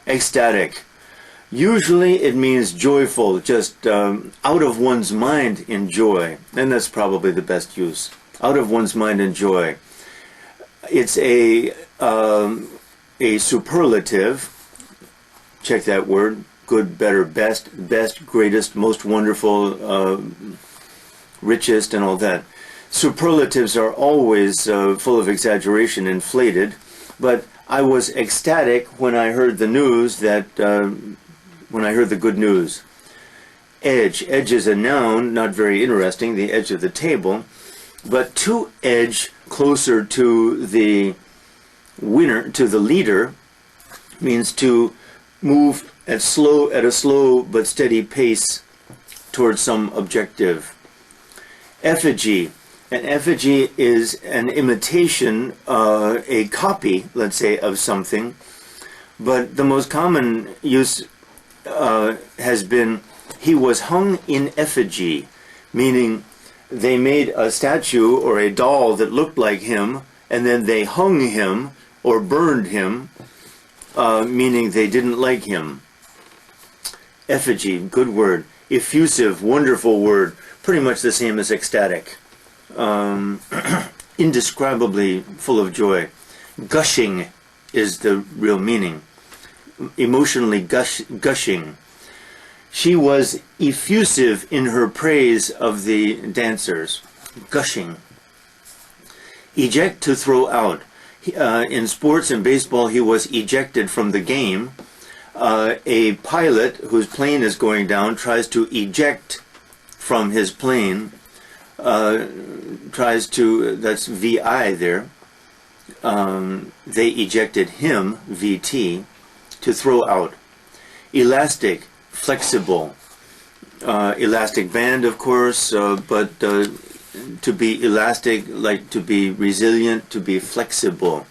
Ecstatic. Usually it means joyful, just out of one's mind in joy. And that's probably the best use. Out of one's mind in joy. It's a superlative. Check that word. Good, better, best, greatest, most wonderful, richest, and all that. Superlatives are always full of exaggeration, inflated. But I was ecstatic when I heard the news that, when I heard the good news. Edge. Edge is a noun, not very interesting, the edge of the table. But to edge closer to the winner, to the leader, means to move at a slow but steady pace towards some objective. Effigy. An effigy is an imitation, a copy, let's say, of something. But the most common use has been, he was hung in effigy, meaning they made a statue or a doll that looked like him, and then they hung him or burned him, meaning they didn't like him. Effigy, good word. Effusive, wonderful word. Pretty much the same as ecstatic. Indescribably full of joy. Gushing is the real meaning. Emotionally gushing. She was effusive in her praise of the dancers. Gushing. Eject, to throw out. In sports and baseball, he was ejected from the game. A pilot whose plane is going down tries to eject from his plane. That's VI there. They ejected him, VT, to throw out. Elastic, flexible. Elastic band, of course, but to be elastic, like to be resilient, to be flexible.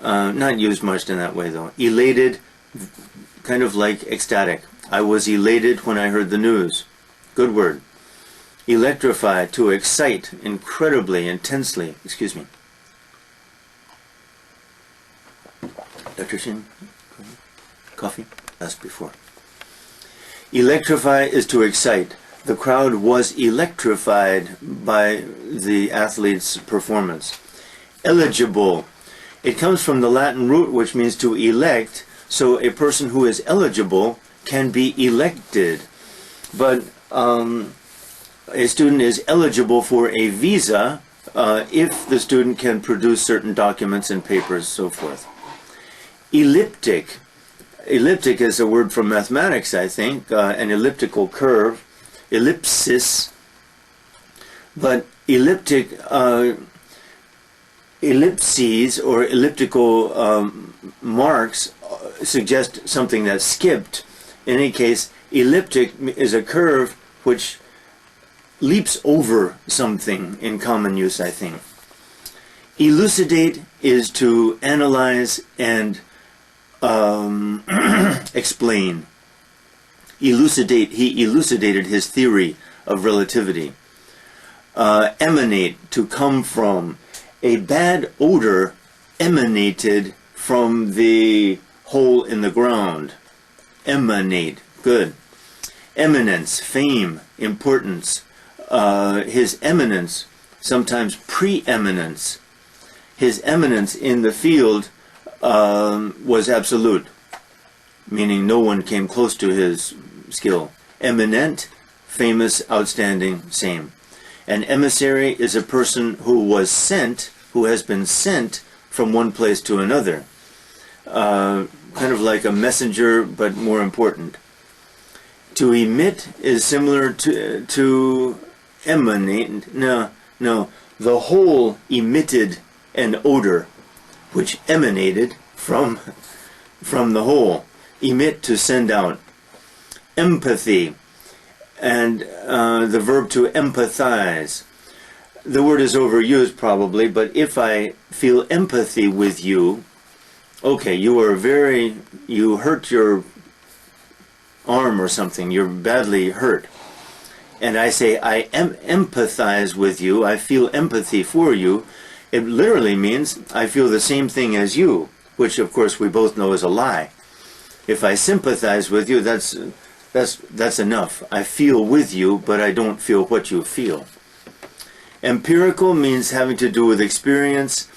Not used much in that way, though. Elated, kind of like ecstatic. I was elated when I heard the news. Good word. Electrify, to excite incredibly, intensely. Excuse me. Electrician? Coffee? Asked before. Electrify is to excite. The crowd was electrified by the athlete's performance. Eligible. It comes from the Latin root, which means to elect, so a person who is eligible can be elected. But a student is eligible for a visa if the student can produce certain documents and papers, so forth. Elliptic. Elliptic is a word from mathematics, I think, an elliptical curve. Ellipsis. But elliptic, ellipses or elliptical marks suggest something that's skipped. In any case, elliptic is a curve which leaps over something in common use, I think. Elucidate is to analyze and explain. Elucidate, he elucidated his theory of relativity. Emanate, to come from. A bad odor emanated from the hole in the ground. Emanate, good. Eminence, fame, importance. His eminence, sometimes preeminence. His eminence in the field was absolute, meaning no one came close to his skill. Eminent, famous, outstanding, same. An emissary is a person who was sent, who has been sent from one place to another. Kind of like a messenger, but more important. To emit is similar to emanate. No, the whole emitted an odor which emanated from the whole. Emit, to send out. Empathy, and the verb to empathize. The word is overused probably, but if I feel empathy with you, okay, you hurt your arm or something, you're badly hurt, and I say I empathize with you, I feel empathy for you, it literally means I feel the same thing as you, which of course we both know is a lie. If I sympathize with you, that's enough. I feel with you, but I don't feel what you feel. Empirical means having to do with experience.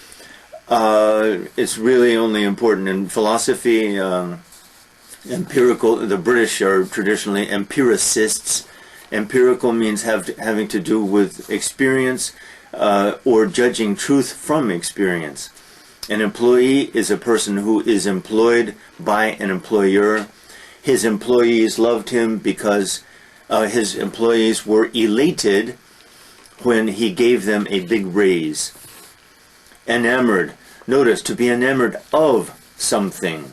It's really only important in philosophy. Empirical, the British are traditionally empiricists. Empirical means having to do with experience or judging truth from experience. An employee is a person who is employed by an employer. His employees loved him because his employees were elated when he gave them a big raise. Enamored. Notice, to be enamored of something.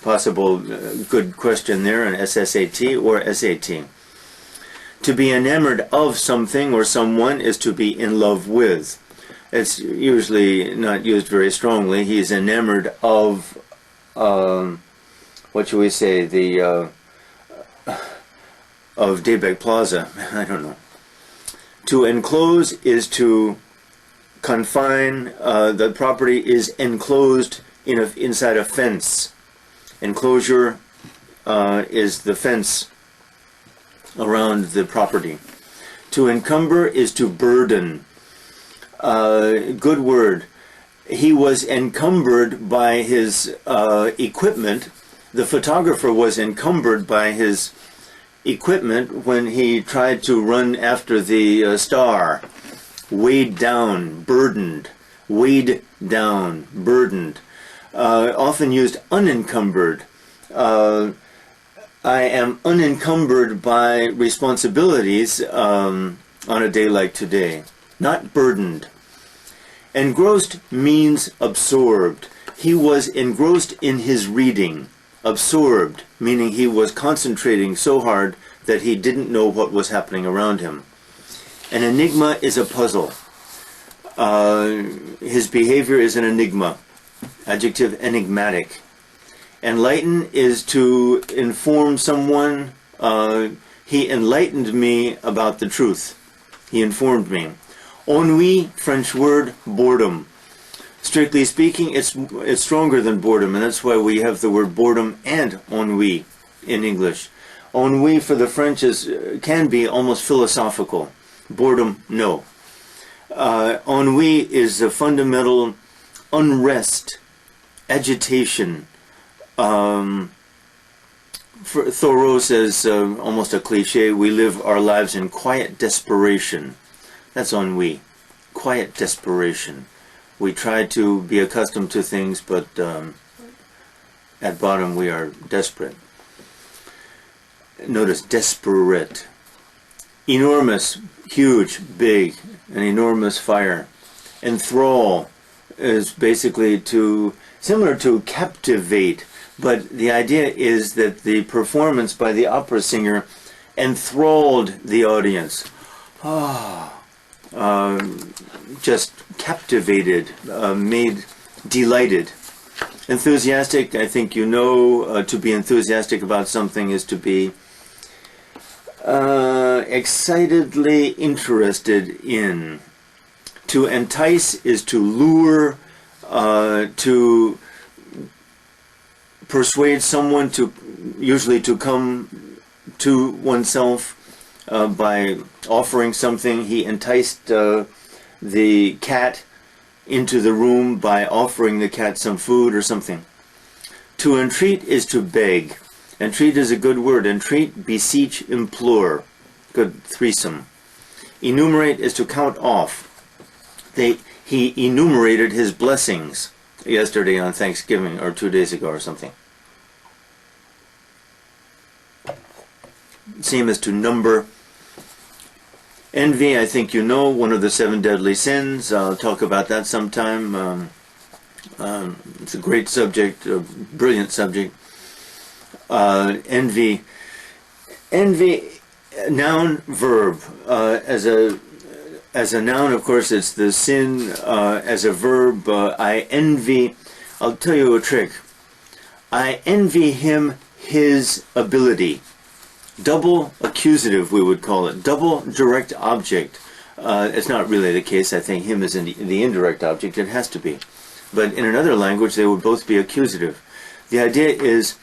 Possible good question there, an SSAT or SAT. To be enamored of something or someone is to be in love with. It's usually not used very strongly. He's enamored of, what should we say, of Daybeck Plaza. I don't know. To enclose is to confine. The property is enclosed inside a fence. Enclosure is the fence around the property. To encumber is to burden. Good word. He was encumbered by his equipment. The photographer was encumbered by his equipment when he tried to run after the star. Weighed down, burdened. Weighed down, burdened. Often used unencumbered. I am unencumbered by responsibilities on a day like today. Not burdened. Engrossed means absorbed. He was engrossed in his reading. Absorbed, meaning he was concentrating so hard that he didn't know what was happening around him. An enigma is a puzzle. His behavior is an enigma. Adjective, enigmatic. Enlighten is to inform someone. He enlightened me about the truth. He informed me. Ennui, French word, boredom. Strictly speaking, it's stronger than boredom, and that's why we have the word boredom and ennui in English. Ennui for the French can be almost philosophical. Boredom, no. Ennui is a fundamental unrest, agitation. Thoreau says, almost a cliche, we live our lives in quiet desperation. That's ennui. Quiet desperation. We try to be accustomed to things, but at bottom we are desperate. Notice, desperate. Enormous, huge, big, an enormous fire. Enthrall is basically similar to captivate, but the idea is that the performance by the opera singer enthralled the audience. Just captivated, made delighted. Enthusiastic, I think you know, to be enthusiastic about something is to be excitedly interested in. To entice is to lure, to persuade someone usually to come to oneself by offering something. He enticed the cat into the room by offering the cat some food or something. To entreat is to beg. Entreat is a good word. Entreat, beseech, implore. Good threesome. Enumerate is to count off. He enumerated his blessings yesterday on Thanksgiving, or 2 days ago or something. Same as to number. Envy, I think you know, one of the 7 deadly sins. I'll talk about that sometime. It's a great subject, a brilliant subject. Envy, noun, verb. As a noun, of course, it's the sin. As a verb, I envy. I'll tell you a trick. I envy him his ability. Double accusative, we would call it. Double direct object. It's not really the case. I think him is in the indirect object. It has to be. But in another language, they would both be accusative. The idea is,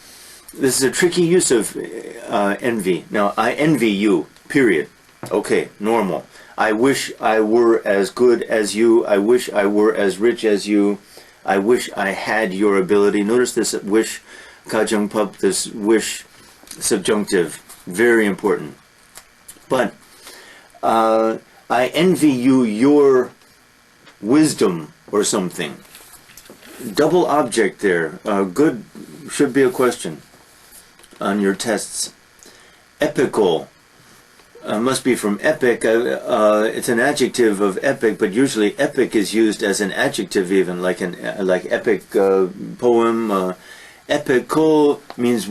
this is a tricky use of envy. Now, I envy you, period. Okay, normal. I wish I were as good as you. I wish I were as rich as you. I wish I had your ability. Notice this wish, kajungpup, this wish subjunctive. Very important. But I envy you your wisdom or something. Double object there. Good should be a question on your tests. Epical. Must be from epic. It's an adjective of epic, but usually epic is used as an adjective, even like epic poem. Epical means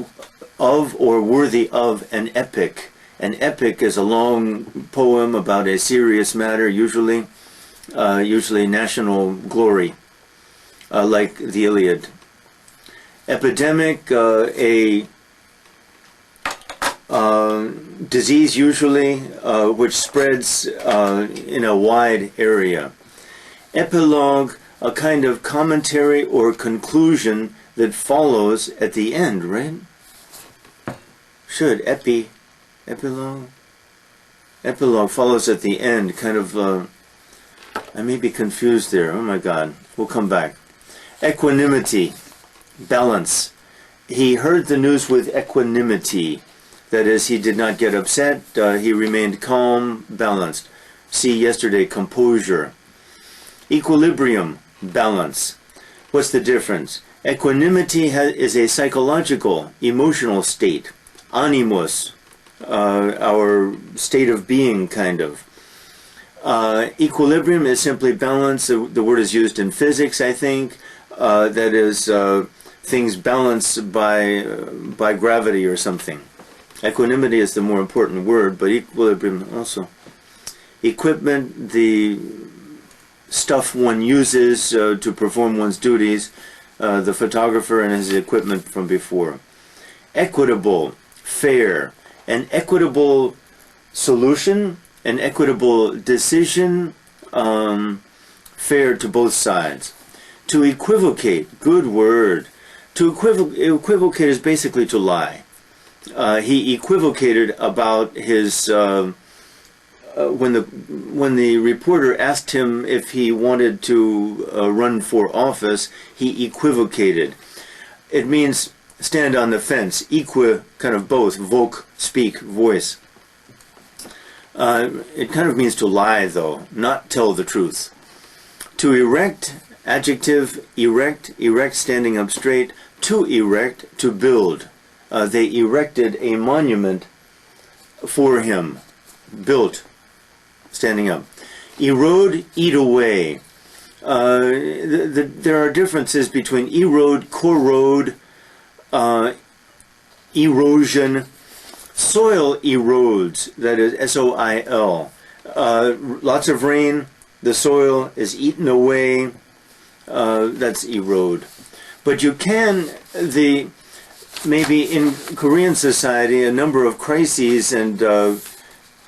of or worthy of an epic. An epic is a long poem about a serious matter, usually national glory, like the Iliad. Epidemic, a disease usually, which spreads in a wide area. Epilogue, a kind of commentary or conclusion that follows at the end, right? Should, epilogue follows at the end, kind of, I may be confused there, oh my God, we'll come back. Equanimity, balance. He heard the news with equanimity. That is, he did not get upset, he remained calm, balanced. See yesterday, composure. Equilibrium, balance. What's the difference? Equanimity is a psychological, emotional state. Animus, our state of being, kind of. Equilibrium is simply balance. The word is used in physics, I think. That is, things balanced by gravity or something. Equanimity is the more important word, but equilibrium also. Equipment, the stuff one uses to perform one's duties, the photographer and his equipment from before. Equitable, fair, an equitable solution, an equitable decision, fair to both sides. To equivocate, good word. To equivocate is basically to lie. He equivocated about his when the reporter asked him if he wanted to run for office. He equivocated. It means stand on the fence. Kind of both. Voc, speak, voice. It kind of means to lie, though, not tell the truth. To erect, adjective, erect standing up straight. To erect, to build. They erected a monument for him, built, standing up. Erode, eat away. There are differences between erode, corrode, erosion. Soil erodes, that is S-O-I-L. Lots of rain, the soil is eaten away, that's erode. But you can, maybe in Korean society, a number of crises and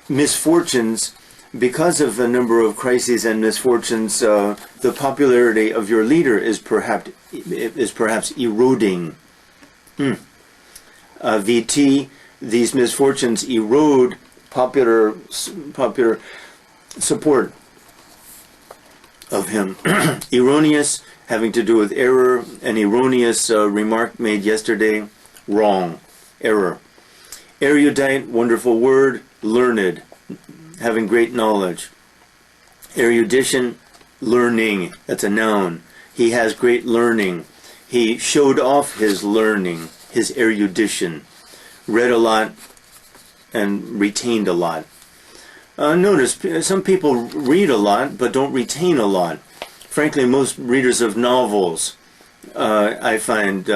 misfortunes, because of a number of crises and misfortunes, the popularity of your leader is perhaps eroding. VT, these misfortunes erode popular support of him. Erroneous, having to do with error, an erroneous remark made yesterday. Wrong, error. Erudite, wonderful word. Learned, having great knowledge. Erudition, learning, that's a noun. He has great learning. He showed off his learning, his erudition. Read a lot and retained a lot. Notice, some people read a lot but don't retain a lot. Frankly, most readers of novels, I find,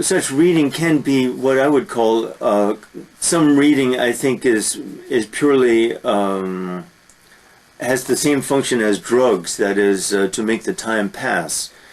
such reading can be what I would call, some reading I think is purely, has the same function as drugs, that is, to make the time pass.